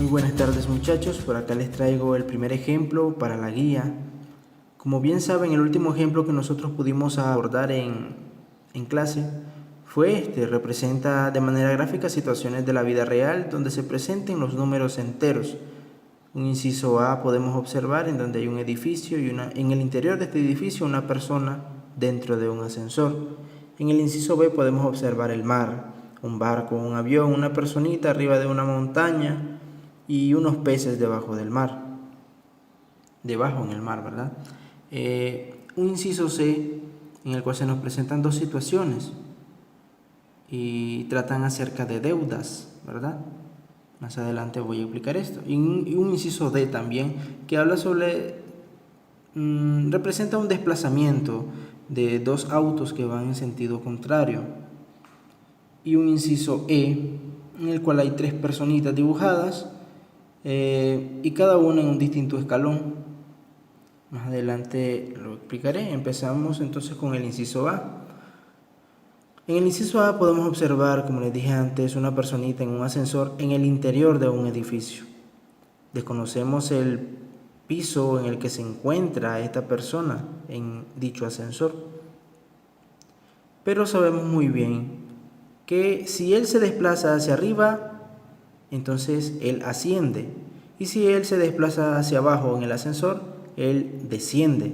Muy buenas tardes muchachos, por acá les traigo el primer ejemplo para la guía. Como bien saben, el último ejemplo que nosotros pudimos abordar en clase fue representa de manera gráfica situaciones de la vida real donde se presenten los números enteros. Un inciso A podemos observar en donde hay un edificio y en el interior de este edificio una persona dentro de un ascensor. En el inciso B podemos observar el mar, un barco, un avión, una personita arriba de una montaña y unos peces debajo del mar. Debajo en el mar, ¿verdad? Un inciso C en el cual se nos presentan dos situaciones y tratan acerca de deudas, ¿verdad? Más adelante voy a explicar esto. Y un inciso D también que habla sobre, representa un desplazamiento de dos autos que van en sentido contrario. Y un inciso E en el cual hay tres personitas dibujadas y cada una en un distinto escalón. Más adelante lo explicaré. Empezamos entonces con el inciso A. En el inciso A podemos observar, como les dije antes, una personita en un ascensor en el interior de un edificio. Desconocemos el piso en el que se encuentra esta persona en dicho ascensor, pero sabemos muy bien que si él se desplaza hacia arriba, entonces él asciende, y si él se desplaza hacia abajo en el ascensor, él desciende.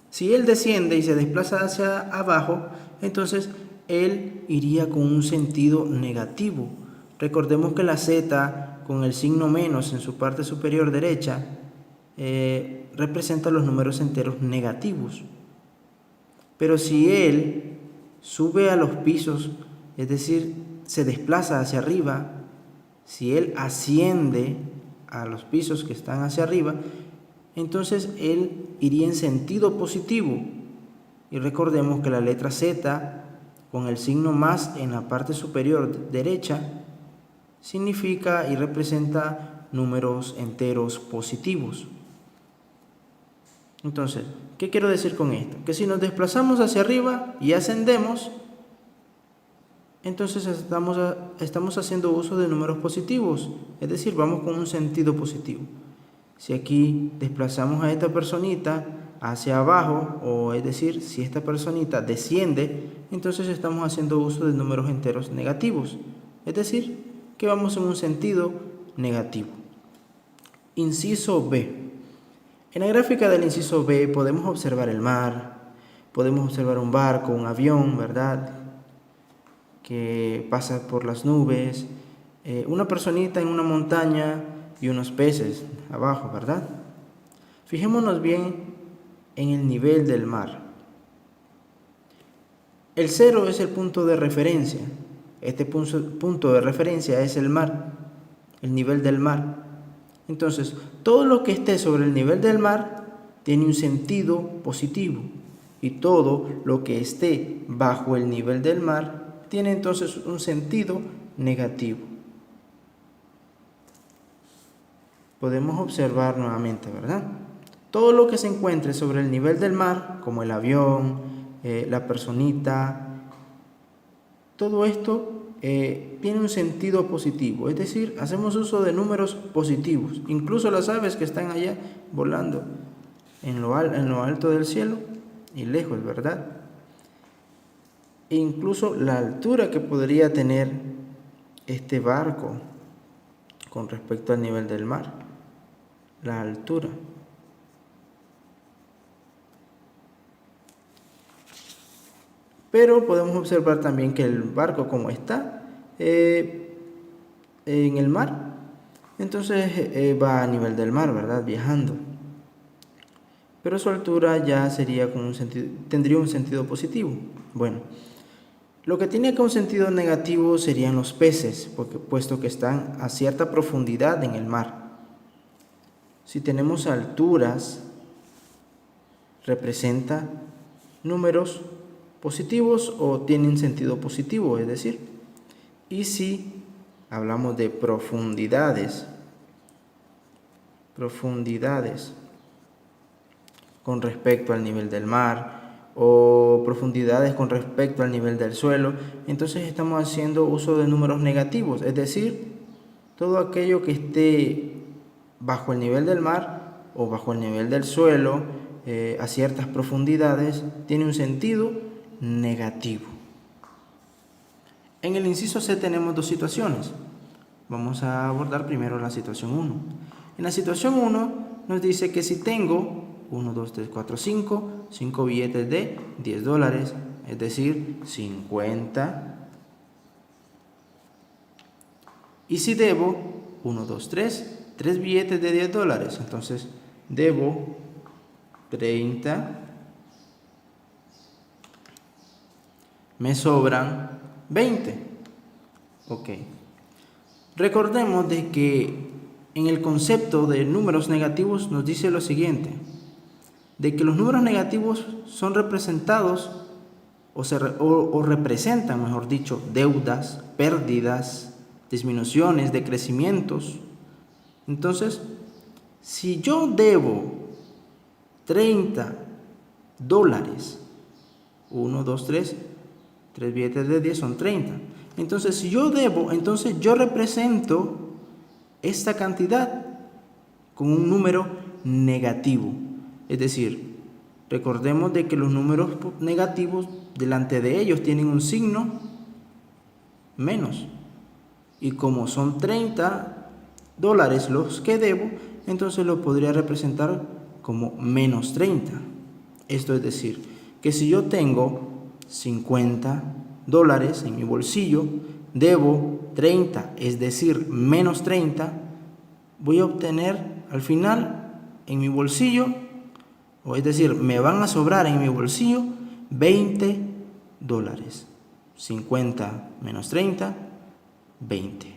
Si él desciende y se desplaza hacia abajo, entonces él iría con un sentido negativo. Recordemos que la Z con el signo menos en su parte superior derecha representa los números enteros negativos. Pero si él sube a los pisos, es decir, se desplaza hacia arriba, si él asciende a los pisos que están hacia arriba, entonces él iría en sentido positivo. Y recordemos que la letra Z con el signo más en la parte superior derecha significa y representa números enteros positivos. Entonces, ¿qué quiero decir con esto? Que si nos desplazamos hacia arriba y ascendemos, entonces estamos haciendo uso de números positivos, es decir, vamos con un sentido positivo. Si aquí desplazamos a esta personita hacia abajo, o es decir, si esta personita desciende, entonces estamos haciendo uso de números enteros negativos, es decir, que vamos en un sentido negativo. Inciso B. En la gráfica del inciso B podemos observar el mar, podemos observar un barco, un avión, ¿verdad?, que pasa por las nubes, una personita en una montaña y unos peces abajo, ¿verdad? Fijémonos bien en el nivel del mar. El 0 es el punto de referencia. Este punto de referencia es el mar, el nivel del mar. Entonces, todo lo que esté sobre el nivel del mar tiene un sentido positivo, y todo lo que esté bajo el nivel del mar tiene entonces un sentido negativo. Podemos observar nuevamente, ¿verdad? Todo lo que se encuentre sobre el nivel del mar, como el avión, la personita, todo esto tiene un sentido positivo, es decir, hacemos uso de números positivos. Incluso las aves que están allá volando en lo alto del cielo y lejos, ¿verdad? E incluso la altura que podría tener este barco con respecto al nivel del mar, la altura. Pero podemos observar también que el barco, como está en el mar, entonces va a nivel del mar, ¿verdad?, viajando. Pero su altura ya sería tendría un sentido positivo. Bueno, lo que tiene acá un sentido negativo serían los peces, puesto que están a cierta profundidad en el mar. Si tenemos alturas, representa números positivos o tienen sentido positivo, es decir. Y si hablamos de profundidades con respecto al nivel del mar, o profundidades con respecto al nivel del suelo, entonces estamos haciendo uso de números negativos, es decir, todo aquello que esté bajo el nivel del mar o bajo el nivel del suelo, a ciertas profundidades, tiene un sentido negativo. En el inciso C tenemos dos situaciones. Vamos a abordar primero la situación 1. En la situación 1 nos dice que si tengo 1, 2, 3, 4, 5 billetes de $10, es decir, 50. Y si debo 1, 2, 3 billetes de $10, entonces debo 30. Me sobran 20. Ok. Recordemos de que en el concepto de números negativos nos dice lo siguiente, de que los números negativos son representados o representan, mejor dicho, deudas, pérdidas, disminuciones, decrecimientos. Entonces, si yo debo $30, 1, 2, 3 billetes de 10 son 30. Entonces, si yo debo, entonces yo represento esta cantidad con un número negativo. Es decir, recordemos de que los números negativos delante de ellos tienen un signo menos. Y como son $30 los que debo, entonces lo podría representar como menos 30. Esto es decir, que si yo tengo $50 en mi bolsillo, debo 30, es decir, menos 30, voy a obtener al final en mi bolsillo, o es decir, me van a sobrar en mi bolsillo $20. 50 menos 30, 20.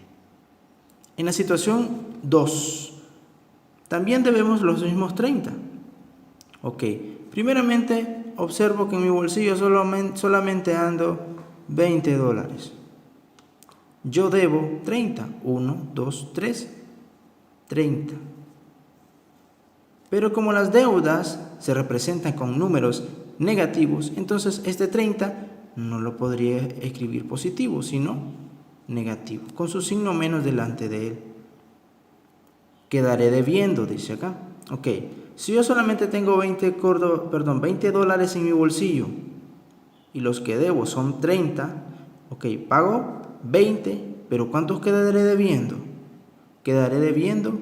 En la situación 2, también debemos los mismos 30. Ok, primeramente observo que en mi bolsillo solamente ando $20. Yo debo 30. 1, 2, 3, 30. Pero como las deudas se representan con números negativos, entonces este 30 no lo podría escribir positivo, sino negativo, con su signo menos delante de él. Quedaré debiendo, dice acá. Ok, si yo solamente tengo $20 en mi bolsillo y los que debo son 30, ok, pago 20, pero ¿cuántos quedaré debiendo? Quedaré debiendo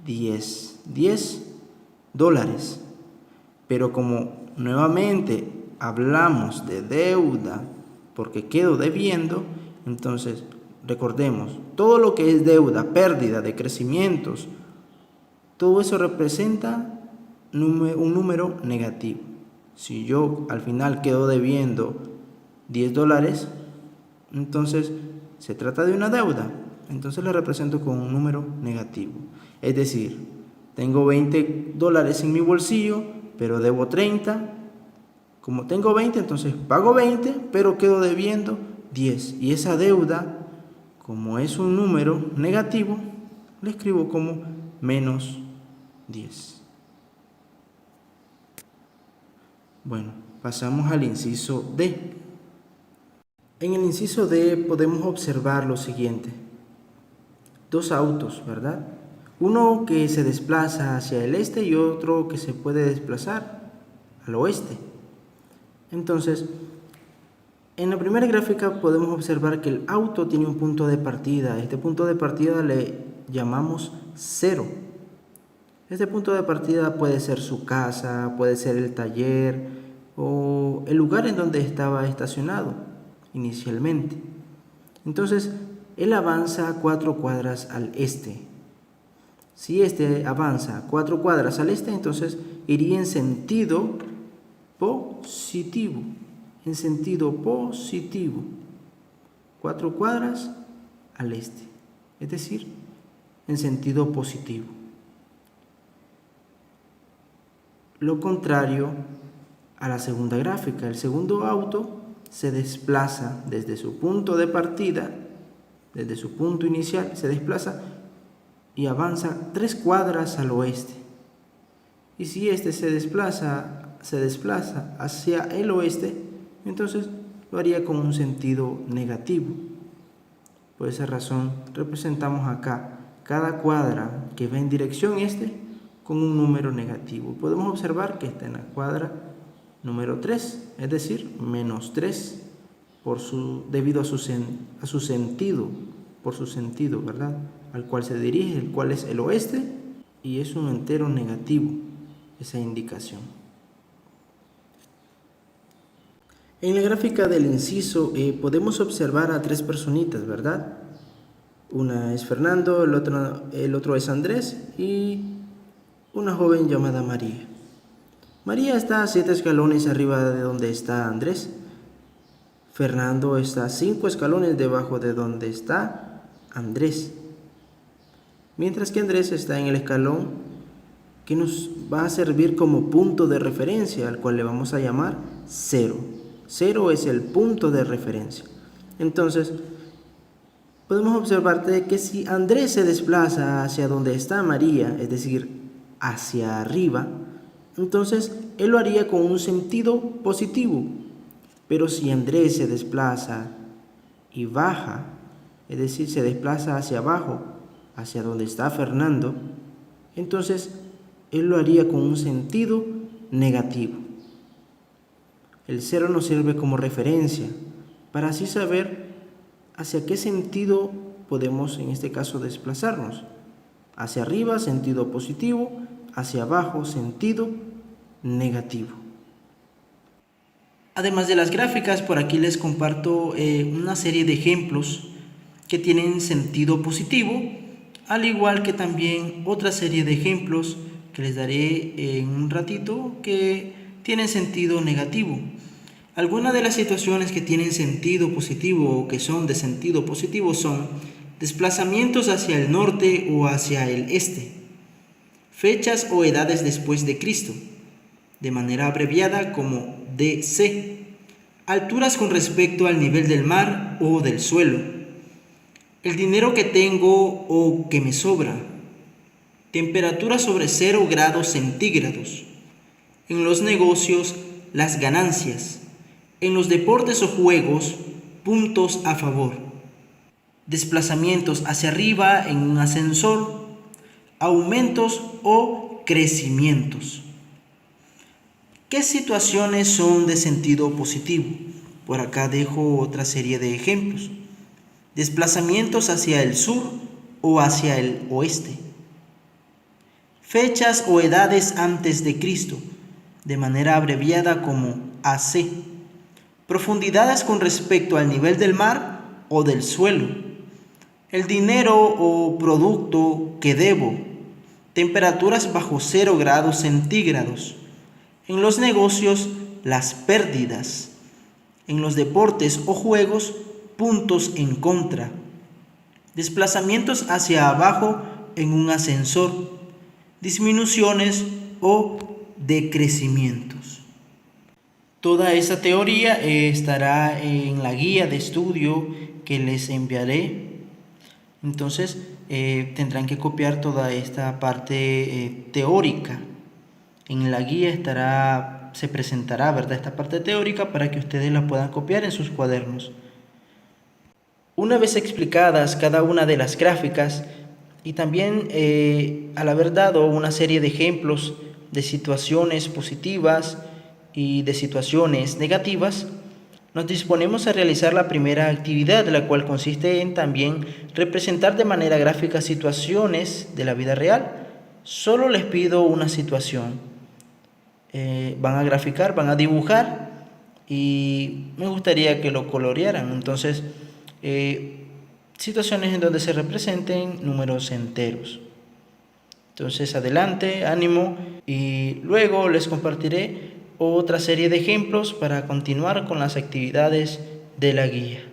$10. Pero como nuevamente hablamos de deuda porque quedo debiendo, entonces recordemos, todo lo que es deuda, pérdida, decrecimientos, todo eso representa un número negativo. Si yo al final quedo debiendo $10, entonces se trata de una deuda, entonces lo represento con un número negativo. Es decir, tengo $20 en mi bolsillo, pero debo 30. Como tengo 20, entonces pago 20, pero quedo debiendo 10. Y esa deuda, como es un número negativo, le escribo como menos 10. Bueno, pasamos al inciso D. En el inciso D podemos observar lo siguiente. Dos autos, ¿verdad? Uno que se desplaza hacia el este y otro que se puede desplazar al oeste. Entonces, en la primera gráfica podemos observar que el auto tiene un punto de partida. Este punto de partida le llamamos 0. Este punto de partida puede ser su casa, puede ser el taller o el lugar en donde estaba estacionado inicialmente. Entonces, él avanza 4 cuadras al este. Si este avanza 4 cuadras al este, entonces iría en sentido positivo. En sentido positivo. 4 cuadras al este. Es decir, en sentido positivo. Lo contrario a la segunda gráfica. El segundo auto se desplaza desde su punto de partida, desde su punto inicial, se desplaza y avanza 3 cuadras al oeste. Y si este se desplaza hacia el oeste, entonces lo haría con un sentido negativo. Por esa razón representamos acá cada cuadra que va en dirección con un número negativo. Podemos observar que está en la cuadra número 3, es decir, menos 3 debido a su sentido, por su sentido, ¿verdad? Al cual se dirige, el cual es el oeste, y es un entero negativo esa indicación. En la gráfica del inciso podemos observar a 3 personitas, ¿verdad? Una es Fernando, el otro es Andrés y una joven llamada María. María está a 7 escalones arriba de donde está Andrés. Fernando está a 5 escalones debajo de donde está Andrés. Mientras que Andrés está en el escalón que nos va a servir como punto de referencia, al cual le vamos a llamar 0. 0 es el punto de referencia. Entonces, podemos observar que si Andrés se desplaza hacia donde está María, es decir, hacia arriba, entonces él lo haría con un sentido positivo. Pero si Andrés se desplaza y baja, es decir, se desplaza hacia abajo, hacia donde está Fernando, entonces él lo haría con un sentido negativo. El 0 nos sirve como referencia para así saber hacia qué sentido podemos en este caso desplazarnos. Hacia arriba, sentido positivo; hacia abajo, sentido negativo. Además de las gráficas, por aquí les comparto una serie de ejemplos que tienen sentido positivo, al igual que también otra serie de ejemplos que les daré en un ratito que tienen sentido negativo. Algunas de las situaciones que tienen sentido positivo o que son de sentido positivo son desplazamientos hacia el norte o hacia el este, fechas o edades después de Cristo, de manera abreviada como DC, alturas con respecto al nivel del mar o del suelo, el dinero que tengo o que me sobra, temperatura sobre 0 grados centígrados, en los negocios, las ganancias, en los deportes o juegos, puntos a favor, desplazamientos hacia arriba en un ascensor, aumentos o crecimientos. ¿Qué situaciones son de sentido positivo? Por acá dejo otra serie de ejemplos. Desplazamientos hacia el sur o hacia el oeste. Fechas o edades antes de Cristo, de manera abreviada como AC. Profundidades con respecto al nivel del mar o del suelo. El dinero o producto que debo. Temperaturas bajo 0 grados centígrados. En los negocios, las pérdidas. En los deportes o juegos, puntos en contra. Desplazamientos hacia abajo en un ascensor. Disminuciones o decrecimientos. Toda esa teoría estará en la guía de estudio que les enviaré. Entonces tendrán que copiar toda esta parte teórica. En la guía se presentará, ¿verdad?, esta parte teórica para que ustedes la puedan copiar en sus cuadernos. Una vez explicadas cada una de las gráficas y también al haber dado una serie de ejemplos de situaciones positivas y de situaciones negativas, nos disponemos a realizar la primera actividad, la cual consiste en también representar de manera gráfica situaciones de la vida real. Solo les pido una situación. Van a graficar, van a dibujar y me gustaría que lo colorearan. Entonces, situaciones en donde se representen números enteros. Entonces, adelante, ánimo, y luego les compartiré otra serie de ejemplos para continuar con las actividades de la guía.